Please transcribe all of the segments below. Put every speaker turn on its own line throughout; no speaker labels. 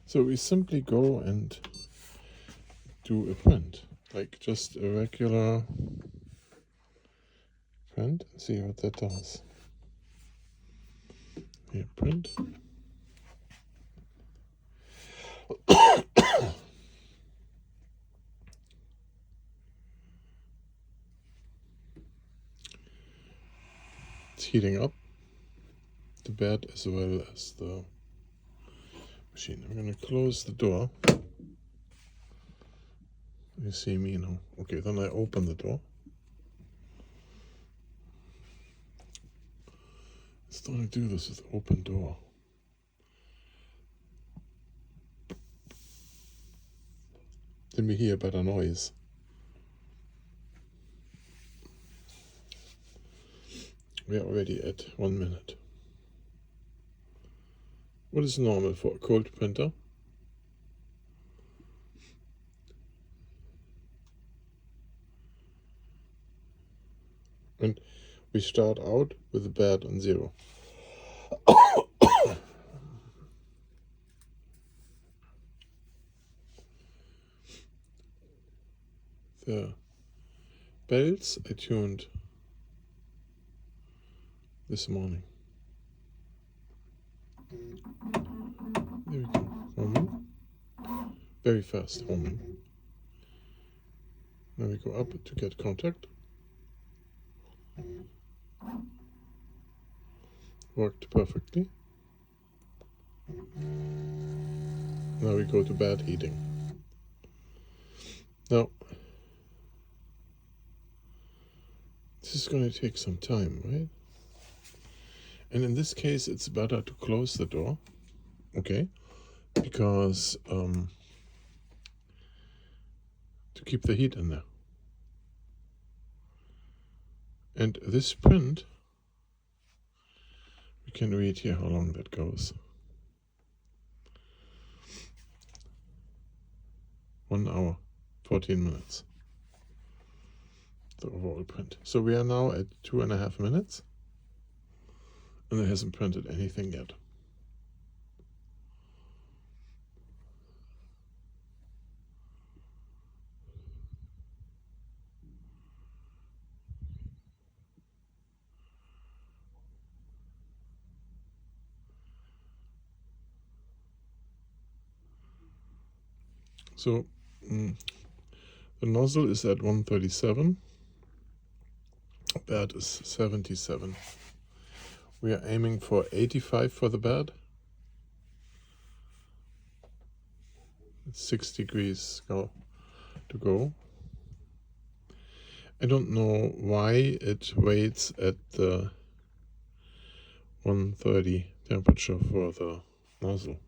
So we simply go and do a print, like just a regular print, and see what that does. Here, print. It's heating up the bed as well as the machine. I'm going to close the door. You see me now. Okay, then I open the door. Let's don't do this with open door. Then we hear better noise. We are already at 1 minute. What is normal for a cold printer? And we start out with the bed on 0. The belts I tuned this morning. There we go. Homing. Very fast homing. Now we go up to get contact. Worked perfectly. Now we go to bed heating. Now, this is going to take some time, right? And in this case, it's better to close the door, okay? Because to keep the heat in there. And this print, we can read here how long that goes. 1 hour, 14 minutes. The overall print. So we are now at 2.5 minutes. And it hasn't printed anything yet. So the nozzle is at 137. Bed is 77. We are aiming for 85 for the bed. It's 6 degrees to go. I don't know why it waits at the 130 temperature for the nozzle.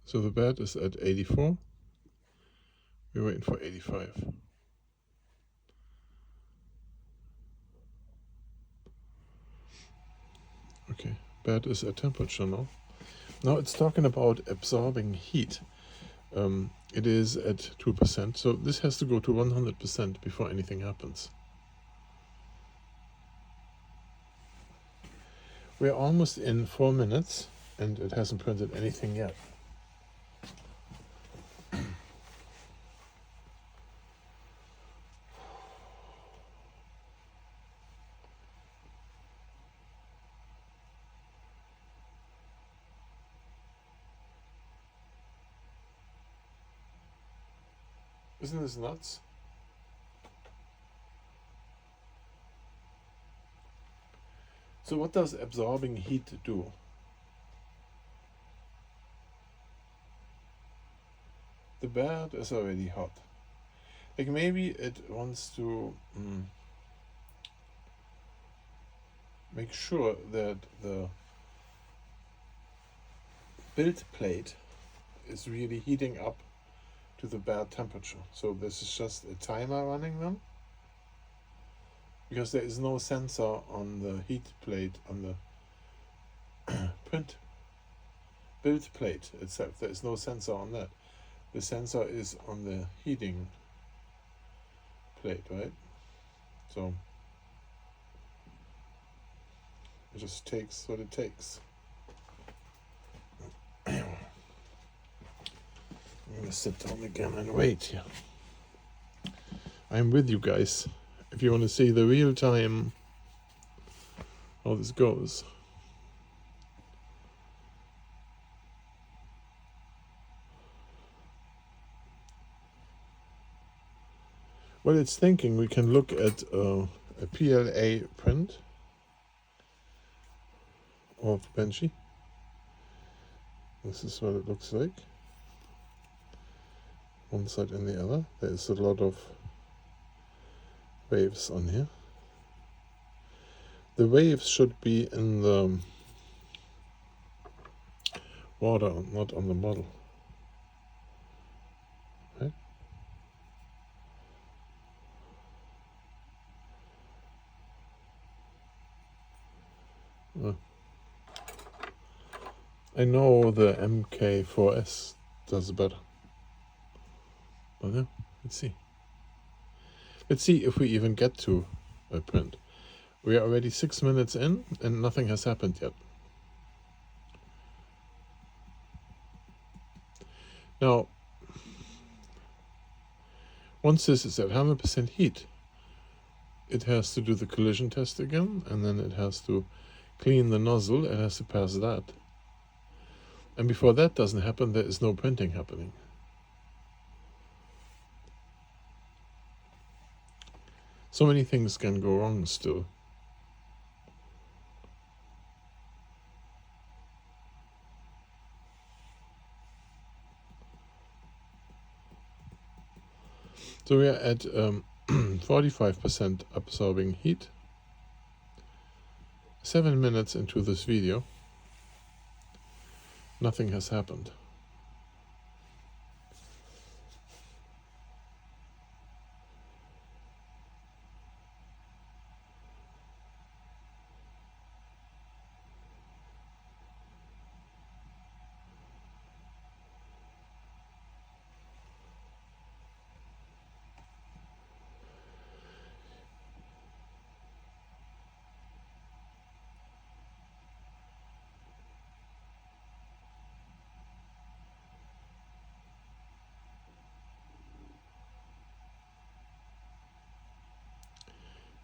So the bed is at 84. We're waiting for 85. Okay, bed is at temperature now. Now it's talking about absorbing heat. It is at 2%, so this has to go to 100% before anything happens. We're almost in 4 minutes and it hasn't printed anything yet. Isn't this nuts? So what does absorbing heat do? The bed is already hot. Like maybe it wants to make sure that the build plate is really heating up to the bed temperature. So this is just a timer running them, because there is no sensor on the heat plate, on the print build plate itself. There is no sensor on that. The sensor is on the heating plate, right? So it just takes what it takes. I'm gonna sit down again and wait here. I'm with you guys. If you want to see the real time how this goes. Well, it's thinking we can look at a PLA print of Benji. This is what it looks like. One side and the other. There's a lot of waves on here. The waves should be in the water, not on the model. Right? I know the MK4S does better. But yeah, let's see. Let's see if we even get to a print. We are already 6 minutes in and nothing has happened yet. Now, once this is at 100% heat, it has to do the collision test again, and then it has to clean the nozzle. It has to pass that. And before that doesn't happen, there is no printing happening. So many things can go wrong still. So we are at 45% absorbing heat. 7 minutes into this video, nothing has happened.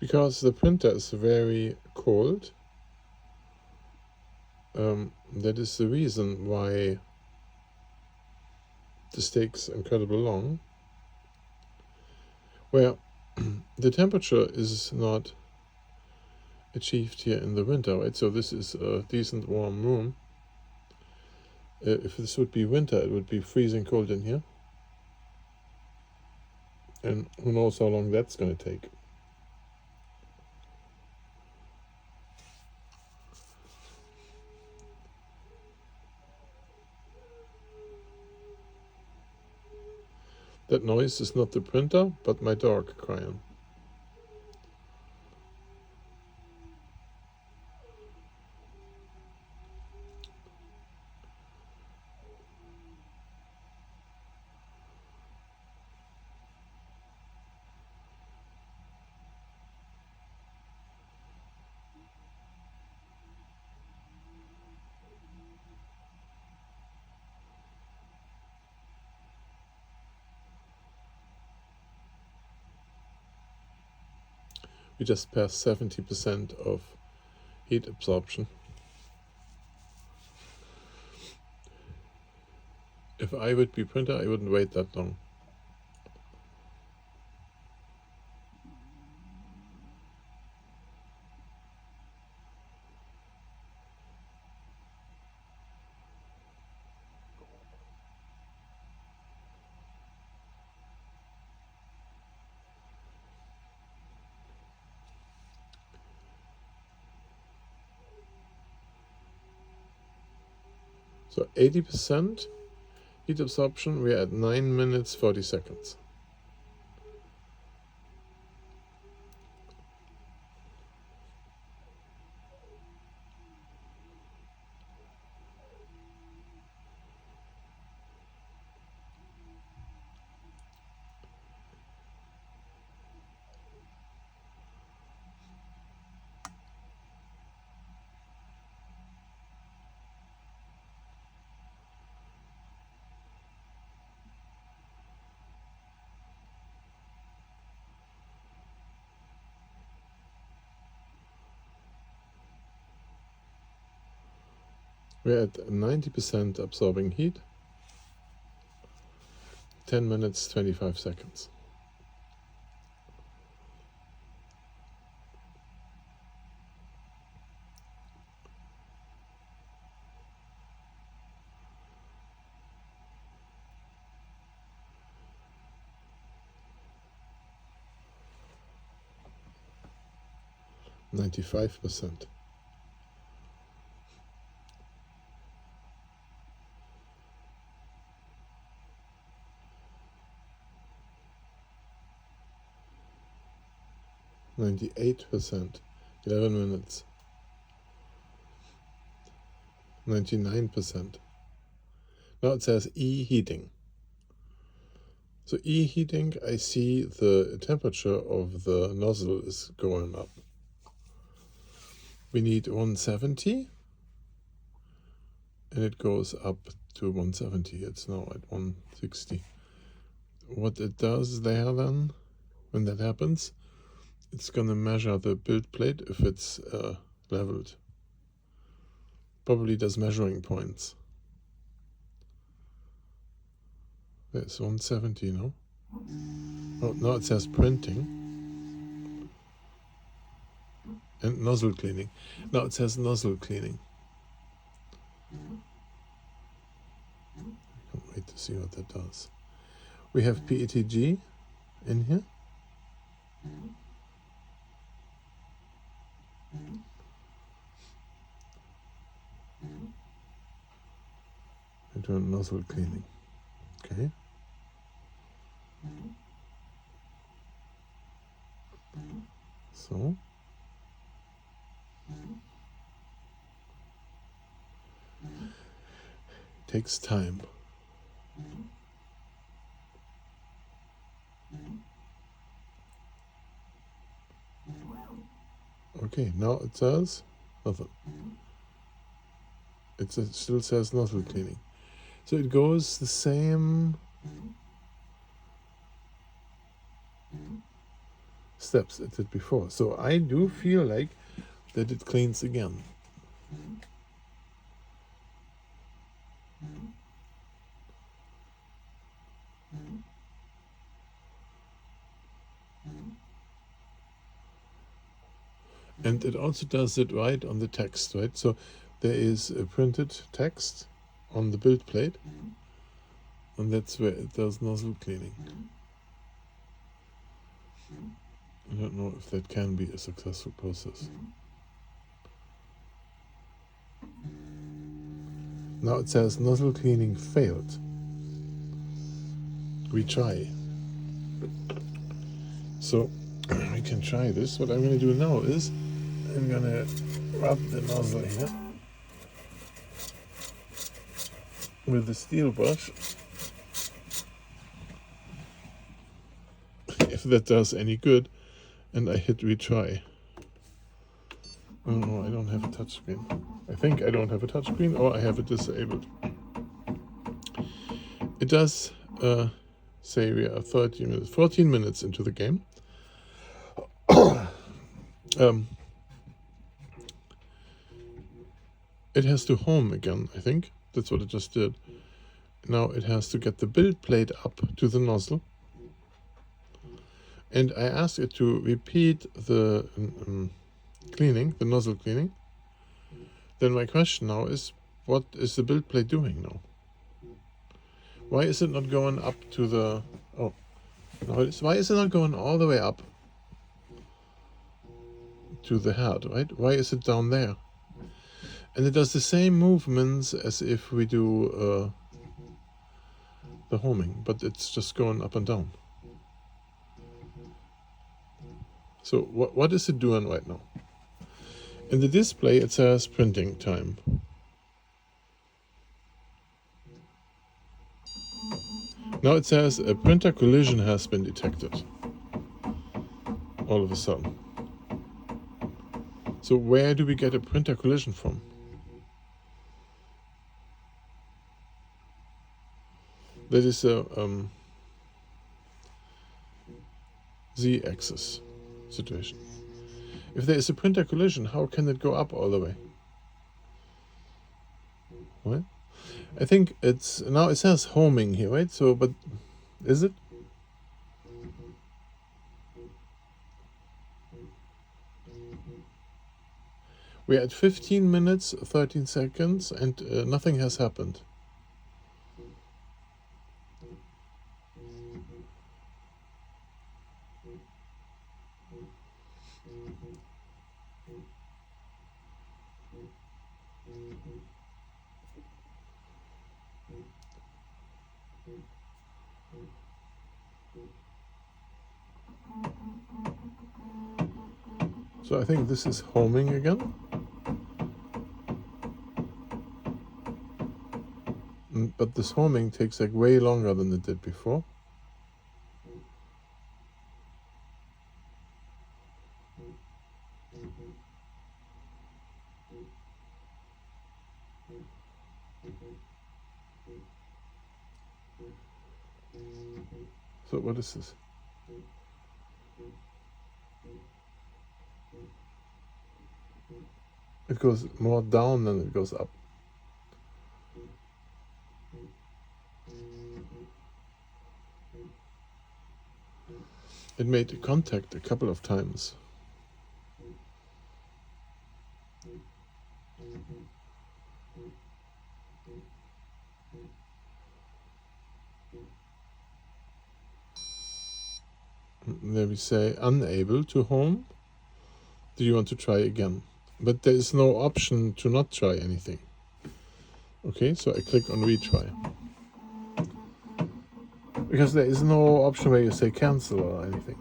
Because the printer is very cold, that is the reason why this takes incredibly long. Where the temperature is not achieved here in the winter, right? So this is a decent warm room. If this would be winter, it would be freezing cold in here. And who knows how long that's going to take. That noise is not the printer, but my dog crying. We just passed 70% of heat absorption. If I would be printer, I wouldn't wait that long. So 80% heat absorption, we're at 9 minutes 40 seconds. We're at 90% absorbing heat, 10 minutes, 25 seconds. %95. %98. 11 minutes. 99%. Now it says E-heating. So E-heating, I see the temperature of the nozzle is going up. We need 170, and it goes up to 170. It's now at 160. What it does there then, when that happens, it's going to measure the build plate if it's leveled. Probably does measuring points. There's 170 now. Oh, now it says printing and nozzle cleaning. Now it says nozzle cleaning. I can't wait to see what that does. We have PETG in here. Into nozzle cleaning. Okay. So. Takes time. Okay, now it says nothing. It still says nozzle cleaning. So it goes the same steps it did before. So I do feel like that it cleans again. And it also does it right on the text, right? So there is a printed text on the build plate, and that's where it does nozzle cleaning. I don't know if that can be a successful process. Now it says nozzle cleaning failed. Retry. So we can try this. What I'm going to do now is I'm going to rub the nozzle here with the steel brush. If that does any good, and I hit retry. Oh no, I don't have a touchscreen. I think I don't have a touchscreen, or I have it disabled. It does say we are 14 minutes into the game. It has to home again, I think. That's what it just did. Now it has to get the build plate up to the nozzle. And I asked it to repeat the cleaning, the nozzle cleaning. Then my question now is, what is the build plate doing now? Why is it not going up to the... Oh, no, why is it not going all the way up to the head, right? Why is it down there? And it does the same movements as if we do the homing, but it's just going up and down. So what is it doing right now? In the display it says printing time. Now it says a printer collision has been detected. All of a sudden. So where do we get a printer collision from? That is a z-axis situation. If there is a printer collision, how can it go up all the way? Well, I think it's, now it says homing here, right? So, but is it? We're at 15 minutes, 13 seconds, and nothing has happened. So I think this is homing again. But this homing takes like way longer than it did before. So what is this? It goes more down than it goes up. It made contact a couple of times. There we say unable to home. Do you want to try again? But there is no option to not try anything. Okay, so I click on retry. Because there is no option where you say cancel or anything.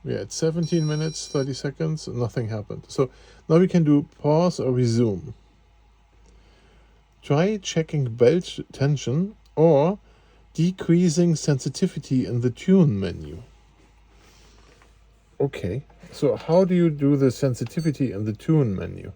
We're at 17 minutes, 30 seconds, nothing happened. So now we can do pause or resume. Try checking belt tension or decreasing sensitivity in the tune menu. Okay, so how do you do the sensitivity in the tune menu?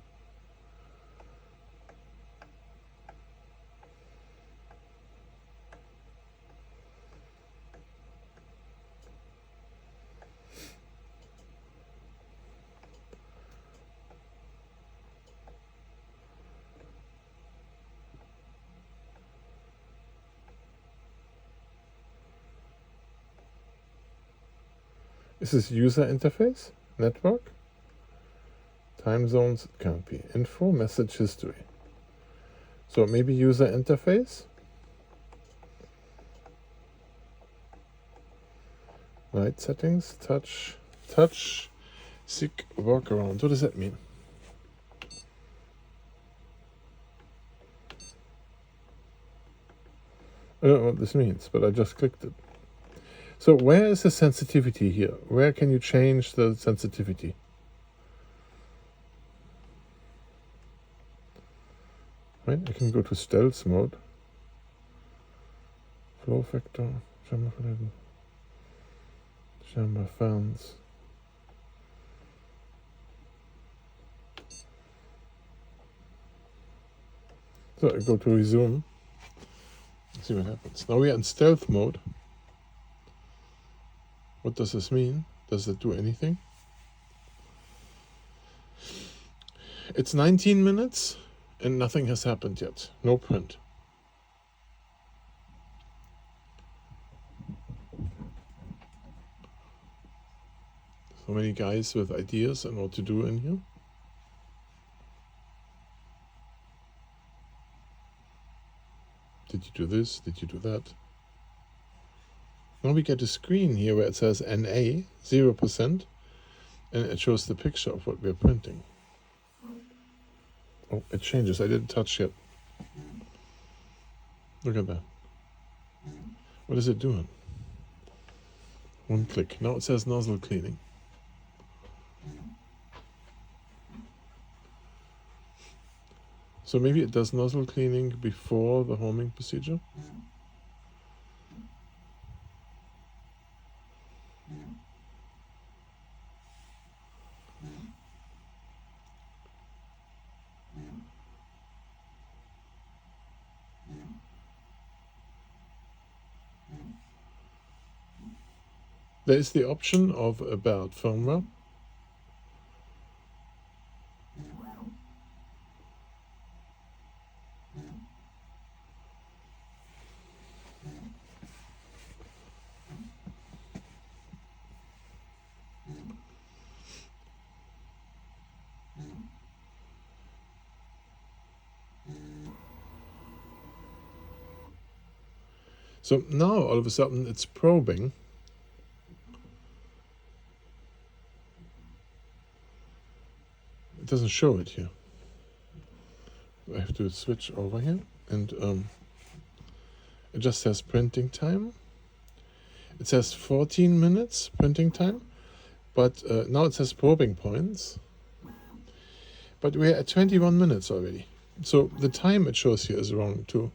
Is this user interface? Network? Time zones? It can't be. Info? Message history. So maybe user interface? Right, settings, touch, seek workaround. What does that mean? I don't know what this means, but I just clicked it. So where is the sensitivity here? Where can you change the sensitivity? Right, I can go to stealth mode. Flow factor, chamber fans. So I go to resume. See what happens. Now we are in stealth mode. What does this mean? Does it do anything? It's 19 minutes and nothing has happened yet. No print. So many guys with ideas on what to do in here. Did you do this? Did you do that? Now we get a screen here where it says NA, 0%, and it shows the picture of what we're printing. Oh, it changes. I didn't touch yet. Look at that. What is it doing? One click. Now it says nozzle cleaning. So maybe it does nozzle cleaning before the homing procedure? There is the option of about firmware. So now all of a sudden it's probing. It doesn't show it here. I have to switch over here, and it just says printing time. It says 14 minutes printing time, but now it says probing points. But we're at 21 minutes already. So the time it shows here is wrong too.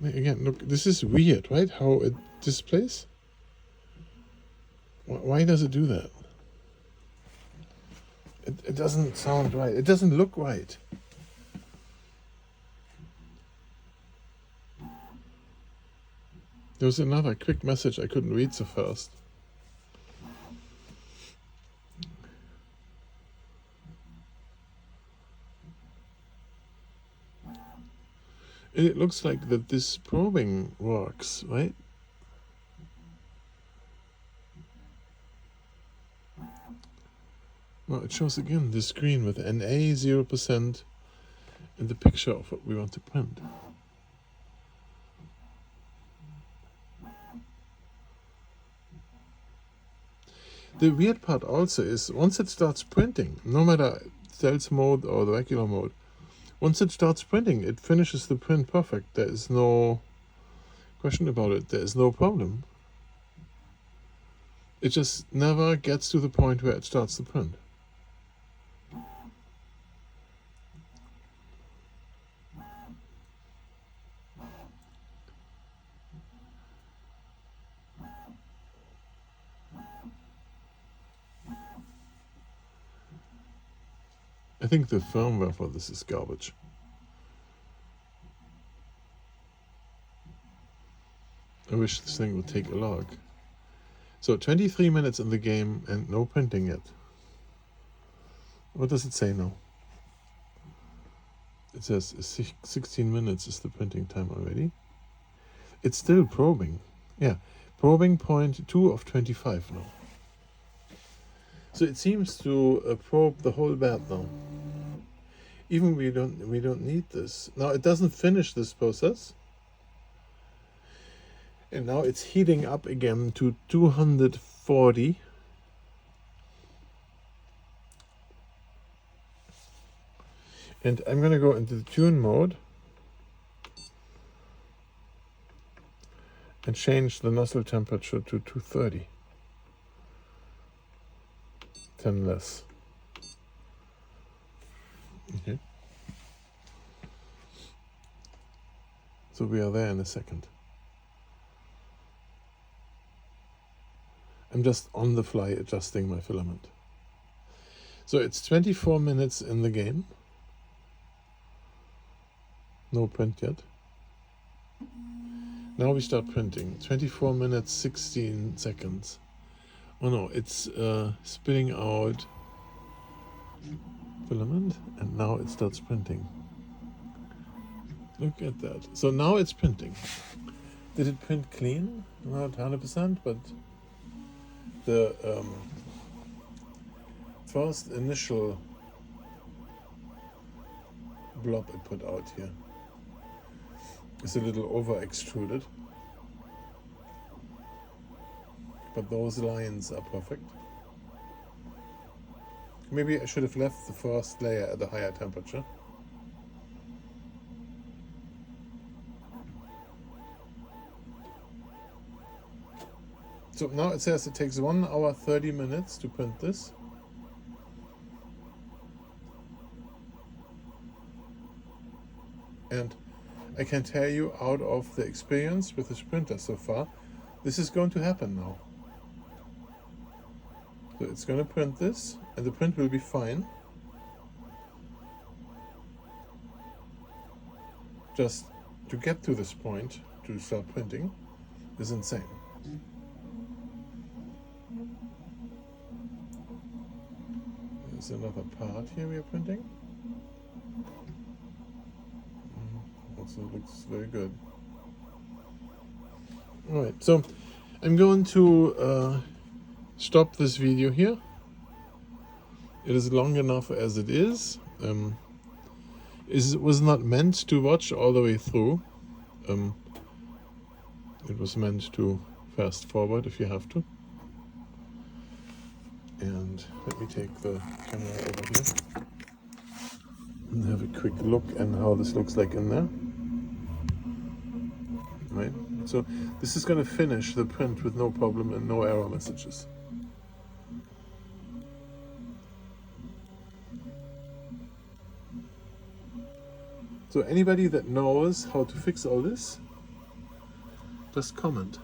Again, look, this is weird, right? How it displays. Why does it do that? It doesn't sound right. It doesn't look right. There was another quick message I couldn't read so fast. It looks like that this probing works, right? Well, it shows again the screen with NA 0% and the picture of what we want to print. The weird part also is once it starts printing, no matter stealth mode or the regular mode, once it starts printing, it finishes the print perfect. There is no question about it. There is no problem. It just never gets to the point where it starts to print. I think the firmware for this is garbage. I wish this thing would take a log. So 23 minutes in the game and no printing yet. What does it say now? It says 16 minutes is the printing time already. It's still probing. Yeah, probing point 2 of 25 now. So it seems to probe the whole bed now. Even we don't need this. Now it doesn't finish this process. And now it's heating up again to 240. And I'm going to go into the tune mode and change the nozzle temperature to 230. 10 less. Okay. So we are there in a second. I'm just on the fly adjusting my filament. So it's 24 minutes in the game. No print yet. Now we start printing. 24 minutes, 16 seconds. Oh no, it's spitting out filament, and now it starts printing. Look at that. So now it's printing. Did it print clean? Not 100%, but the first initial blob I put out here is a little over extruded. But those lines are perfect. Maybe I should have left the first layer at a higher temperature. So now it says it takes 1 hour 30 minutes to print this. And I can tell you out of the experience with this printer so far, this is going to happen now. So it's going to print this, and the print will be fine. Just to get to this point, to start printing, is insane. There's another part here we are printing. Also looks very good. Alright, so I'm going to stop this video here. It is long enough as it is. It was not meant to watch all the way through. It was meant to fast forward if you have to. And let me take the camera over here and have a quick look at how this looks like in there. Right, so this is going to finish the print with no problem and no error messages. So anybody that knows how to fix all this, just comment.